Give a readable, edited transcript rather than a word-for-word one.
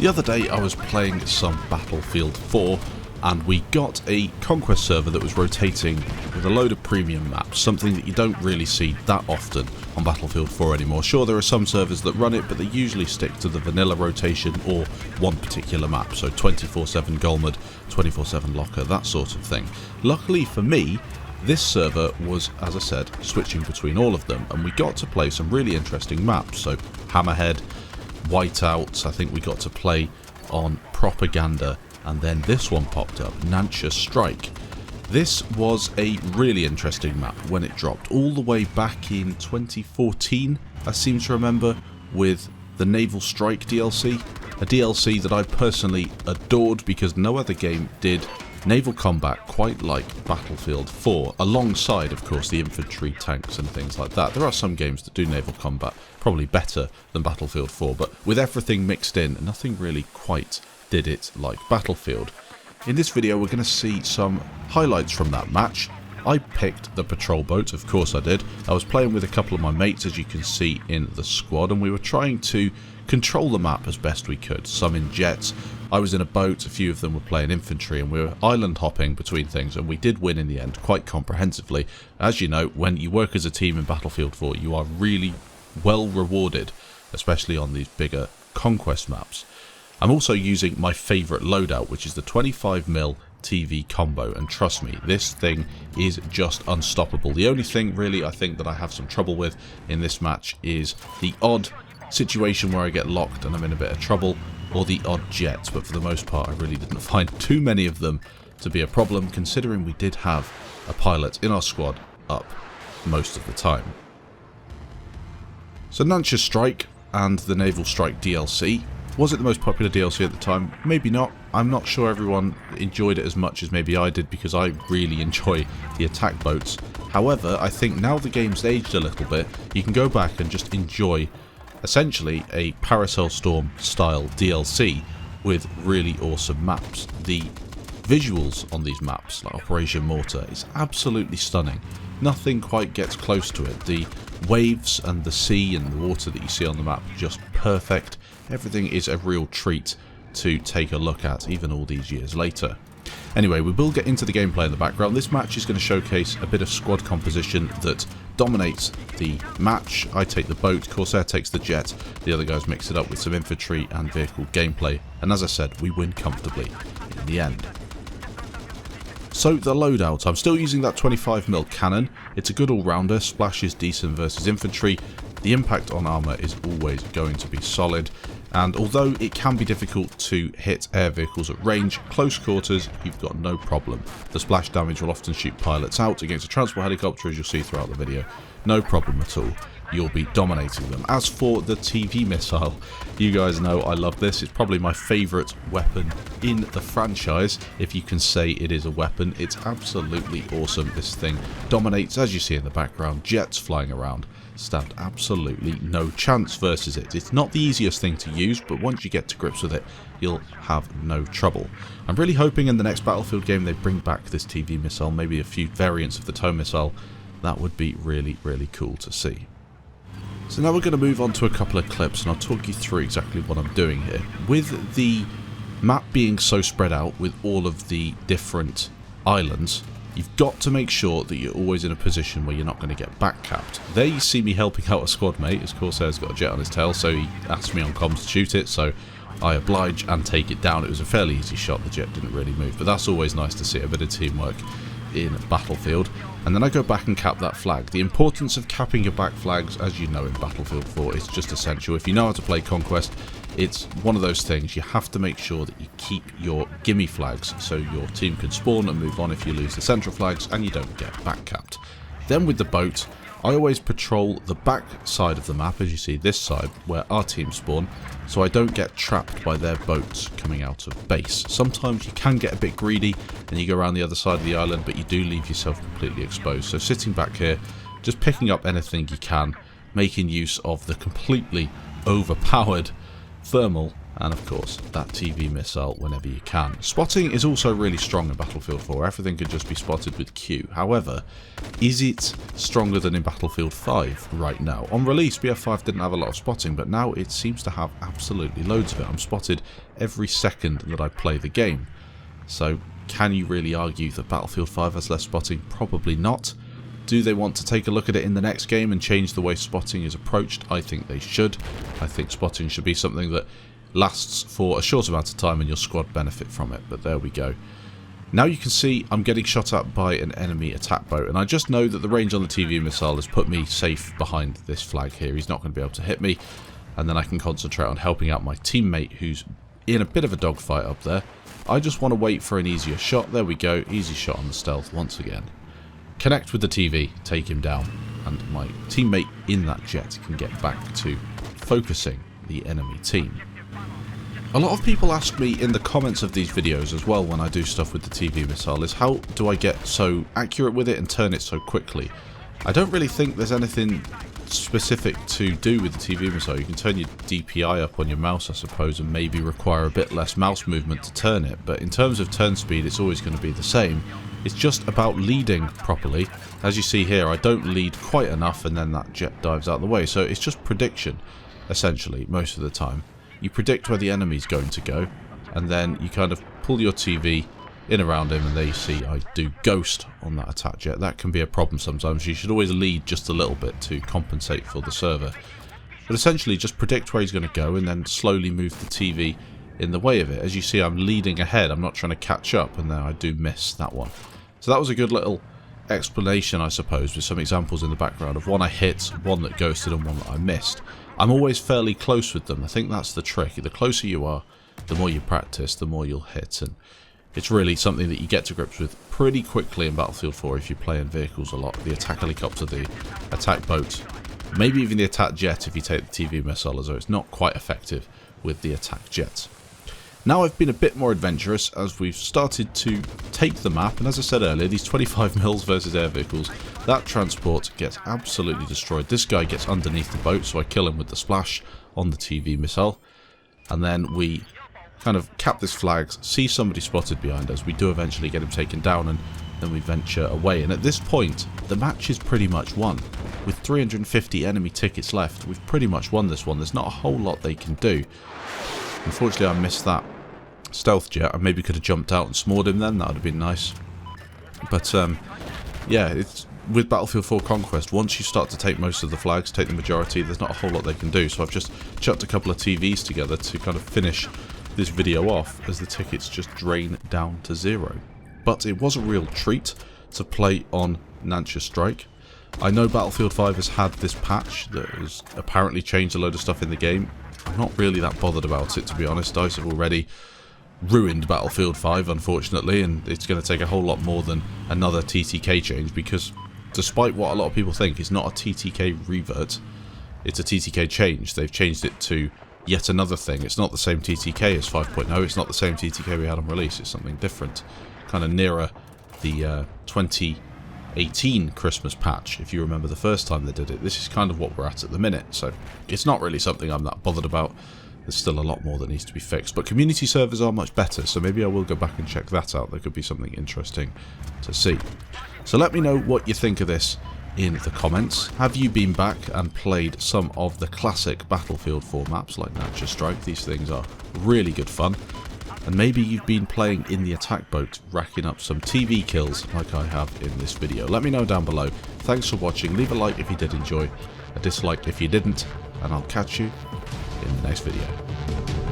The other day I was playing some Battlefield 4 and we got a Conquest server that was rotating with a load of premium maps, something that you don't really see that often on Battlefield 4 anymore. Sure, there are some servers that run it, but they usually stick to the vanilla rotation or one particular map, so 24/7 Golmud, 24/7 Locker, that sort of thing. Luckily for me, this server was, as I said, switching between all of them, and we got to play some really interesting maps. So Hammerhead, Whiteout, I think we got to play on Propaganda, and then this one popped up, Nancha Strike. This was a really interesting map when it dropped, all the way back in 2014, I seem to remember, with the Naval Strike DLC. A DLC that I personally adored because no other game did naval combat quite like Battlefield 4, alongside of course the infantry, tanks and things like that. There are some games that do naval combat probably better than Battlefield 4, but with everything mixed in, nothing really quite did it like Battlefield. In this video we're going to see some highlights from that match. I picked the patrol boat, of course I did. I was playing with a couple of my mates, as you can see in the squad, and we were trying to control the map as best we could. Some in jets, I was in a boat, a few of them were playing infantry, and we were island hopping between things, and we did win in the end quite comprehensively. As you know, when you work as a team in Battlefield 4, you are really well rewarded, especially on these bigger Conquest maps. I'm also using my favourite loadout, which is the 25mm TV combo, and trust me, this thing is just unstoppable. The only thing really I think that I have some trouble with in this match is the odd situation where I get locked and I'm in a bit of trouble, or the odd jets, but for the most part I really didn't find too many of them to be a problem, considering we did have a pilot in our squad up most of the time. So Nancha Strike and the Naval Strike DLC. Was it the most popular DLC at the time? Maybe not. I'm not sure everyone enjoyed it as much as maybe I did, because I really enjoy the attack boats. However, I think now the game's aged a little bit, you can go back and just enjoy essentially a Paracel Storm style DLC with really awesome maps. The visuals on these maps, like Operation Mortar, is absolutely stunning. Nothing quite gets close to it. The waves and the sea and the water that you see on the map, just perfect. Everything is a real treat to take a look at, even all these years later. Anyway, we will get into the gameplay in the background. This match is going to showcase a bit of squad composition that dominates the match. I take the boat, Corsair takes the jet, the other guys mix it up with some infantry and vehicle gameplay, and as I said, we win comfortably in the end. So the loadout, I'm still using that 25mm cannon. It's a good all-rounder, splash is decent versus infantry. The impact on armour is always going to be solid, and although it can be difficult to hit air vehicles at range, close quarters you've got no problem. The splash damage will often shoot pilots out against a transport helicopter, as you'll see throughout the video. No problem at all. You'll be dominating them. As for the TV missile, you guys know I love this. It's probably my favourite weapon in the franchise, if you can say it is a weapon. It's absolutely awesome. This thing dominates, as you see in the background, jets flying around. Stand absolutely no chance versus it. It's not the easiest thing to use, but once you get to grips with it, you'll have no trouble. I'm really hoping in the next Battlefield game they bring back this TV missile, maybe a few variants of the tow missile. That would be really, really cool to see. So now we're going to move on to a couple of clips, and I'll talk you through exactly what I'm doing here. With the map being so spread out with all of the different islands, you've got to make sure that you're always in a position where you're not going to get back-capped. There you see me helping out a squad mate. His Corsair's got a jet on his tail, so he asked me on comms to shoot it, so I oblige and take it down. It was a fairly easy shot, the jet didn't really move, but that's always nice to see a bit of teamwork in Battlefield. And then I go back and cap that flag. The importance of capping your back flags, as you know in Battlefield 4, is just essential. If you know how to play Conquest, it's one of those things. You have to make sure that you keep your gimme flags so your team can spawn and move on if you lose the central flags and you don't get back capped. Then with the boat, I always patrol the back side of the map, as you see this side, where our team spawn, so I don't get trapped by their boats coming out of base. Sometimes you can get a bit greedy and you go around the other side of the island, but you do leave yourself completely exposed. So sitting back here, just picking up anything you can, making use of the completely overpowered thermal And of course, that TV missile whenever you can. Spotting is also really strong in Battlefield 4. Everything could just be spotted with Q. However, is it stronger than in Battlefield 5 right now? On release, BF5 didn't have a lot of spotting, but now it seems to have absolutely loads of it. I'm spotted every second that I play the game. So, can you really argue that Battlefield 5 has less spotting? Probably not. Do they want to take a look at it in the next game and change the way spotting is approached? I think they should. I think spotting should be something that lasts for a short amount of time and your squad benefit from it, but there we go. Now you can see I'm getting shot at by an enemy attack boat, and I just know that the range on the TV missile has put me safe behind this flag here. He's not going to be able to hit me, and then I can concentrate on helping out my teammate who's in a bit of a dogfight up there. I just want to wait for an easier shot. There we go, easy shot on the stealth once again. Connect with the TV, take him down, and my teammate in that jet can get back to focusing the enemy team. A lot of people ask me in the comments of these videos as well when I do stuff with the TV missile is how do I get so accurate with it and turn it so quickly? I don't really think there's anything specific to do with the TV missile. You can turn your DPI up on your mouse I suppose and maybe require a bit less mouse movement to turn it, but in terms of turn speed it's always going to be the same. It's just about leading properly. As you see here, I don't lead quite enough and then that jet dives out the way, so it's just prediction essentially most of the time. You predict where the enemy's going to go, and then you kind of pull your TV in around him, and there you see I do ghost on that attack jet. That can be a problem sometimes. You should always lead just a little bit to compensate for the server. But essentially just predict where he's going to go and then slowly move the TV in the way of it. As you see, I'm leading ahead. I'm not trying to catch up, and then I do miss that one. So that was a good little explanation, I suppose, with some examples in the background of one I hit, one that ghosted, and one that I missed. I'm always fairly close with them. I think that's the trick. The closer you are, the more you practice, the more you'll hit. And it's really something that you get to grips with pretty quickly in Battlefield 4 if you play in vehicles a lot. The attack helicopter, the attack boat, maybe even the attack jet if you take the TV missile, as though it's not quite effective with the attack jet. Now I've been a bit more adventurous as we've started to take the map, and as I said earlier, these 25 mils versus air vehicles, that transport gets absolutely destroyed. This guy gets underneath the boat, so I kill him with the splash on the TV missile, and then we kind of cap this flag, see somebody spotted behind us, we do eventually get him taken down, and then we venture away. And at this point, the match is pretty much won. With 350 enemy tickets left, we've pretty much won this one. There's not a whole lot they can do. Unfortunately, I missed that stealth jet. I maybe could have jumped out and smored him then. That would have been nice. But yeah, it's with Battlefield 4 Conquest, once you start to take most of the flags, take the majority, there's not a whole lot they can do. So I've just chucked a couple of TVs together to kind of finish this video off as the tickets just drain down to 0. But it was a real treat to play on Nancha Strike. I know Battlefield 5 has had this patch that has apparently changed a load of stuff in the game. I'm not really that bothered about it, to be honest. DICE have already ruined Battlefield 5, unfortunately, and it's going to take a whole lot more than another TTK change, because despite what a lot of people think, it's not a TTK revert, it's a TTK change. They've changed it to yet another thing. It's not the same TTK as 5.0, it's not the same TTK we had on release, it's something different. Kind of nearer the 2018 Christmas patch, if you remember the first time they did it. This is kind of what we're at the minute, so it's not really something I'm that bothered about. There's still a lot more that needs to be fixed, but community servers are much better, so maybe I will go back and check that out. There could be something interesting to see. So let me know what you think of this in the comments. Have you been back and played some of the classic Battlefield 4 maps like Nancha Strike? These things are really good fun. And maybe you've been playing in the attack boat, racking up some TV kills like I have in this video. Let me know down below. Thanks for watching. Leave a like if you did enjoy, a dislike if you didn't, and I'll catch you in the next video.